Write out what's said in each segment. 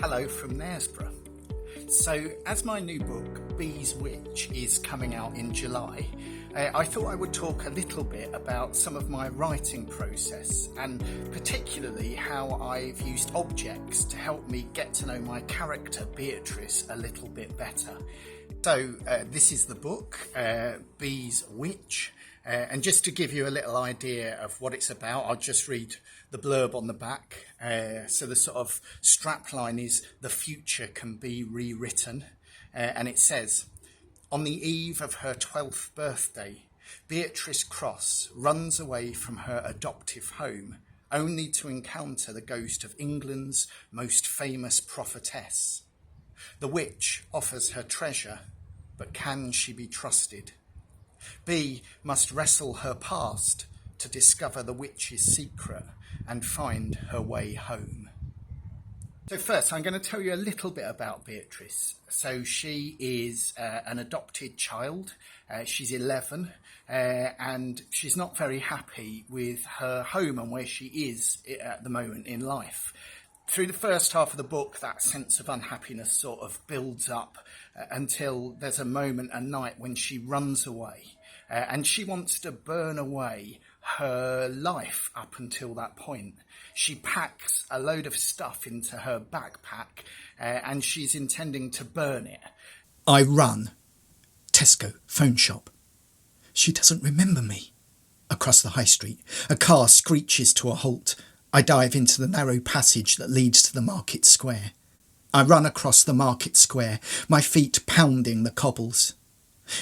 Hello from Knaresborough. So, as my new book, Bee's Witch, is coming out in July, I thought I would talk a little bit about some of my writing process and particularly how I've used objects to help me get to know my character, Beatrice, a little bit better. So, this is the book, Bee's Witch. And just to give you a little idea of what it's about, I'll just read the blurb on the back. So the sort of strapline is, "The future can be rewritten." And it says, on the eve of her 12th birthday, Beatrice Crosse runs away from her adoptive home, only to encounter the ghost of England's most famous prophetess. The witch offers her treasure, but can she be trusted? Bee must wrestle her past to discover the witch's secret and find her way home. So first, I'm going to tell you a little bit about Beatrice. So she is an adopted child. She's 11 and she's not very happy with her home and where she is at the moment in life. Through the first half of the book, that sense of unhappiness sort of builds up until there's a moment, a night, when she runs away. And she wants to burn away her life up until that point. She packs a load of stuff into her backpack and she's intending to burn it. I run. Tesco, phone shop. She doesn't remember me. Across the high street, a car screeches to a halt. I dive into the narrow passage that leads to the market square. I run across the market square, my feet pounding the cobbles.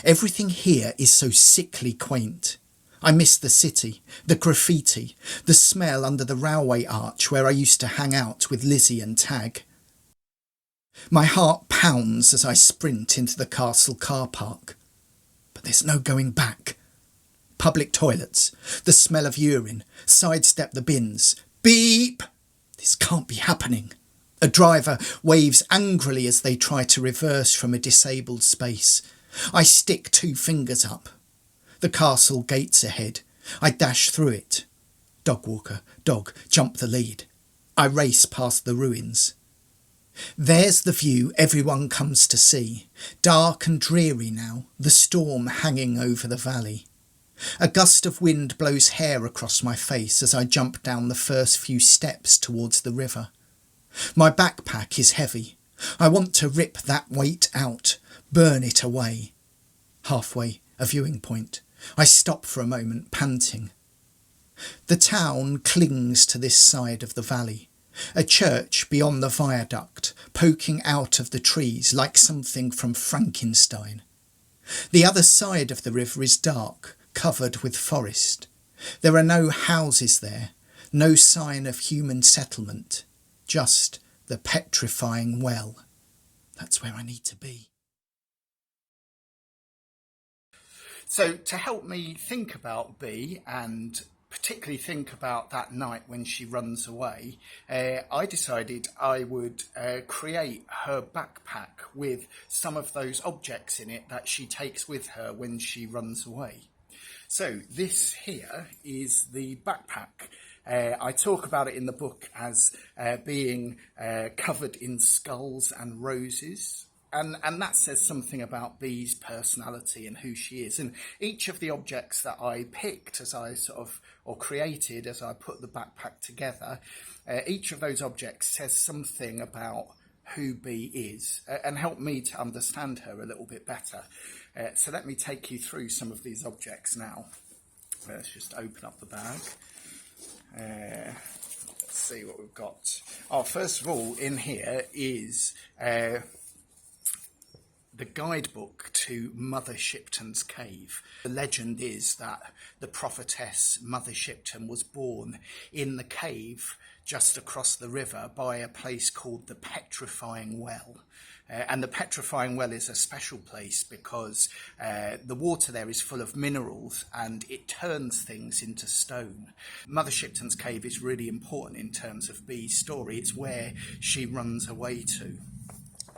Everything here is so sickly quaint. I miss the city, the graffiti, the smell under the railway arch where I used to hang out with Lizzie and Tag. My heart pounds as I sprint into the castle car park. But there's no going back. Public toilets, the smell of urine, sidestep the bins. Beep! This can't be happening. A driver waves angrily as they try to reverse from a disabled space. I stick 2 fingers up. The castle gates ahead. I dash through it. Dog walker, dog, jump the lead. I race past the ruins. There's the view everyone comes to see. Dark and dreary now, the storm hanging over the valley. A gust of wind blows hair across my face as I jump down the first few steps towards the river. My backpack is heavy. I want to rip that weight out, burn it away. Halfway, a viewing point. I stop for a moment, panting. The town clings to this side of the valley. A church beyond the viaduct, poking out of the trees like something from Frankenstein. The other side of the river is dark, covered with forest. There are no houses there, no sign of human settlement, just the petrifying well. That's where I need to be. So to help me think about Bee and particularly think about that night when she runs away, I decided I would create her backpack with some of those objects in it that she takes with her when she runs away. So this here is the backpack. I talk about it in the book as being covered in skulls and roses. And that says something about Bee's personality and who she is. And each of the objects that I picked or created as I put the backpack together, each of those objects says something about who Bee is and help me to understand her a little bit better. So let me take you through some of these objects now. Let's just open up the bag. Let's see what we've got. Oh, first of all, in here is the guidebook to Mother Shipton's cave. The legend is that the prophetess Mother Shipton was born in the cave just across the river by a place called the Petrifying Well. And the Petrifying Well is a special place because the water there is full of minerals and it turns things into stone. Mother Shipton's cave is really important in terms of Bee's story. It's where she runs away to.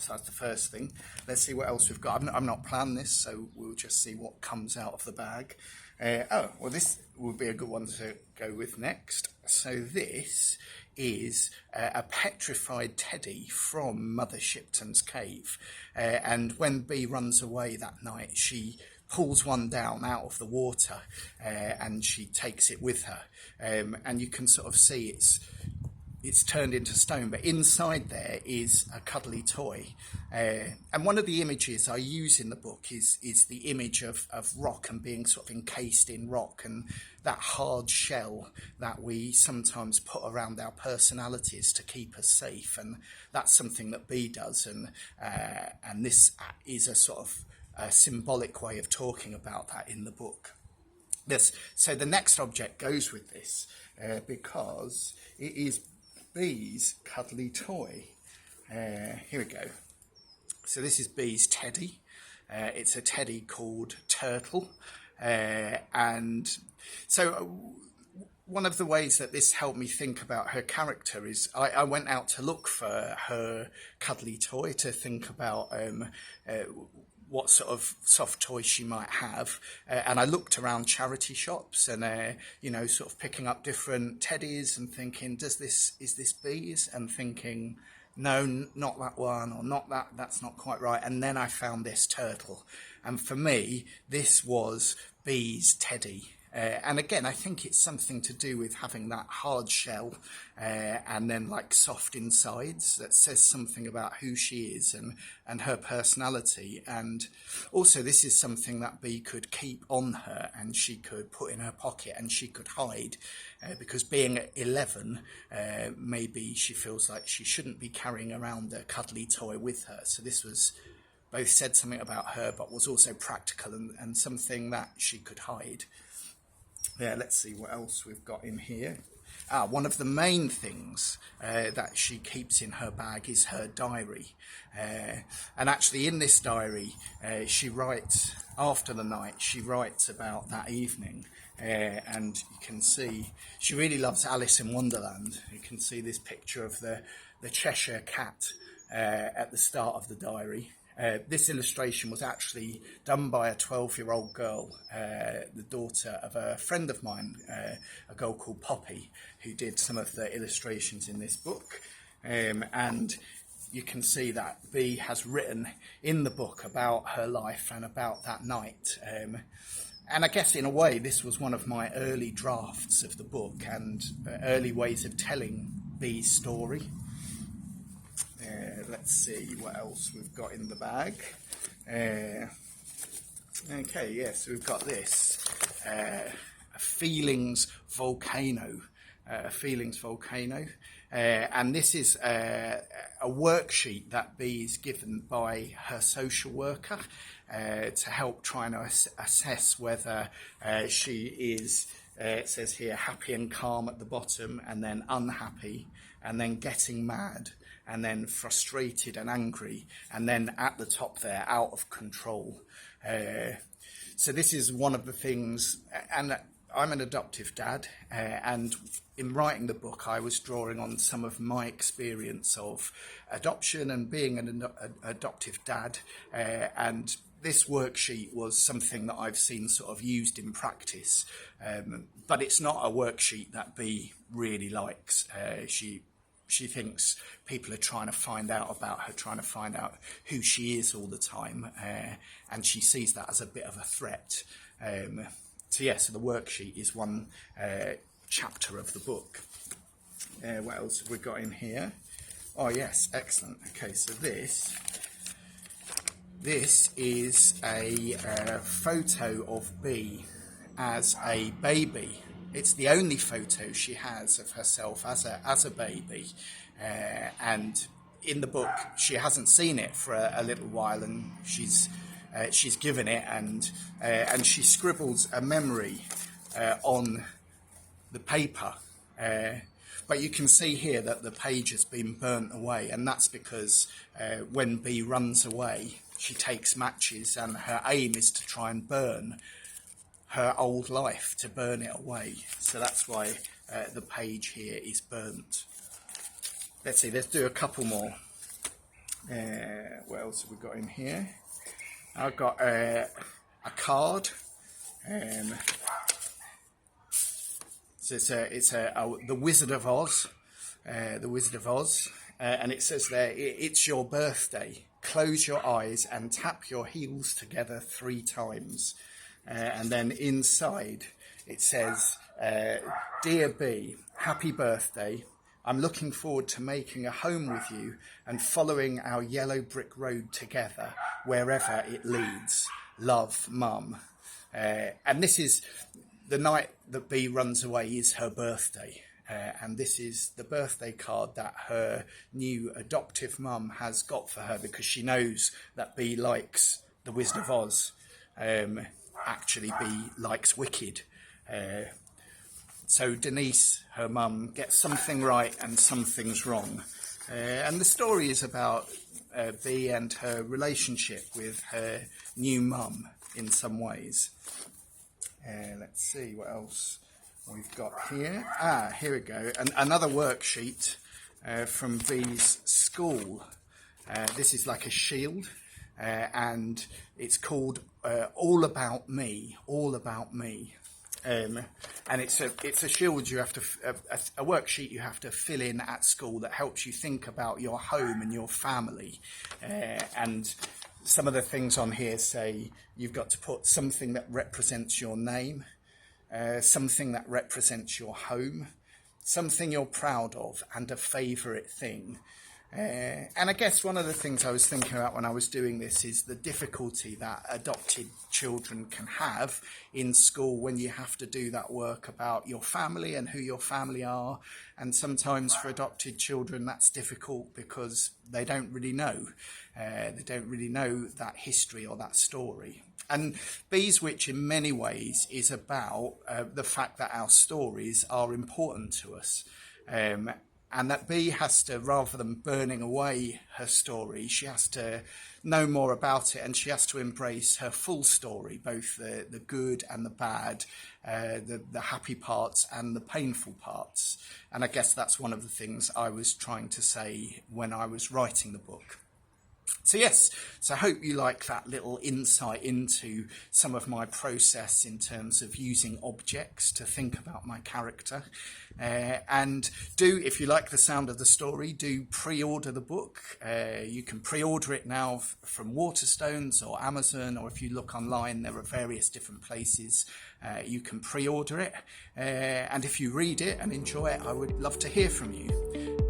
So that's the first thing. Let's see what else we've got. I've not planned this, so we'll just see what comes out of the bag. Well, this would be a good one to go with next. So this is a petrified teddy from Mother Shipton's cave. And when Bee runs away that night, she pulls one down out of the water and she takes it with her. And you can sort of see it's turned into stone, but inside there is a cuddly toy. And one of the images I use in the book is the image of rock and being sort of encased in rock, and that hard shell that we sometimes put around our personalities to keep us safe. And that's something that Bee does. And this is a sort of a symbolic way of talking about that in the book. So the next object goes with this because it is Bee's cuddly toy. Here we go. So this is Bee's teddy. It's a teddy called Turtle. And so one of the ways that this helped me think about her character is I went out to look for her cuddly toy, to think about what sort of soft toys she might have, and I looked around charity shops and sort of picking up different teddies and thinking, is this Bee's? And thinking, no, not that one, or not that, that's not quite right. And then I found this Turtle, and for me this was Bee's teddy. And again, I think it's something to do with having that hard shell and then like soft insides that says something about who she is and her personality. And also this is something that Bee could keep on her and she could put in her pocket and she could hide because being 11, maybe she feels like she shouldn't be carrying around a cuddly toy with her. So this was both said something about her but was also practical and something that she could hide. Yeah, let's see what else we've got in here. One of the main things that she keeps in her bag is her diary. And actually in this diary, she writes, after the night, she writes about that evening. And you can see, she really loves Alice in Wonderland. You can see this picture of the Cheshire Cat at the start of the diary. This illustration was actually done by a 12-year-old girl, the daughter of a friend of mine, a girl called Poppy, who did some of the illustrations in this book. And you can see that Bee has written in the book about her life and about that night. And I guess in a way this was one of my early drafts of the book and early ways of telling Bee's story. Let's see what else we've got in the bag. Okay, yes, we've got this. A feelings volcano. And this is a worksheet that Bee is given by her social worker to help try and assess whether she is, it says here, happy and calm at the bottom, and then unhappy, and then getting mad, and then frustrated and angry, and then at the top there, out of control. So this is one of the things, and I'm an adoptive dad, and in writing the book I was drawing on some of my experience of adoption and being an adoptive dad, and this worksheet was something that I've seen sort of used in practice, but it's not a worksheet that Bee really likes. She thinks people are trying to find out about her, trying to find out who she is all the time, and she sees that as a bit of a threat. So the worksheet is one chapter of the book. What else have we got in here? Oh yes, excellent. Okay, so this is a photo of Bee as a baby. It's the only photo she has of herself as a baby, and in the book she hasn't seen it for a little while, and she's given it, and she scribbles a memory on the paper, but you can see here that the page has been burnt away, and that's because when Bee runs away she takes matches, and her aim is to try and burn her old life, to burn it away. So that's why the page here is burnt. Let's see, let's do a couple more. What else have we got in here? I've got a card. So it's the Wizard of Oz, The Wizard of Oz, and it says there, it's your birthday. Close your eyes and tap your heels together 3 times. And then inside it says, Dear Bee, happy birthday. I'm looking forward to making a home with you and following our yellow brick road together wherever it leads. Love, Mum. And this is the night that Bee runs away is her birthday. And this is the birthday card that her new adoptive mum has got for her, because she knows that Bee likes The Wizard of Oz. Actually, Bee likes Wicked. So Denise, her mum, gets something right and something's wrong. And the story is about Bee and her relationship with her new mum in some ways. Let's see what else we've got here. Here we go. Another worksheet from Bee's school. This is like a shield, and it's called All About Me. All About Me. And it's a shield you have to a worksheet you have to fill in at school that helps you think about your home and your family. And some of the things on here say you've got to put something that represents your name. Something that represents your home, something you're proud of, and a favourite thing. And I guess one of the things I was thinking about when I was doing this is the difficulty that adopted children can have in school when you have to do that work about your family and who your family are. And sometimes for adopted children that's difficult because they don't really know. They don't really know that history or that story. And Bee's Witch in many ways is about the fact that our stories are important to us. And that Bee has to, rather than burning away her story, she has to know more about it, and she has to embrace her full story, both the good and the bad, the happy parts and the painful parts. And I guess that's one of the things I was trying to say when I was writing the book. So yes, so I hope you like that little insight into some of my process in terms of using objects to think about my character. And do, if you like the sound of the story, do pre-order the book. You can pre-order it now from Waterstones or Amazon, or if you look online, there are various different places you can pre-order it. And if you read it and enjoy it, I would love to hear from you.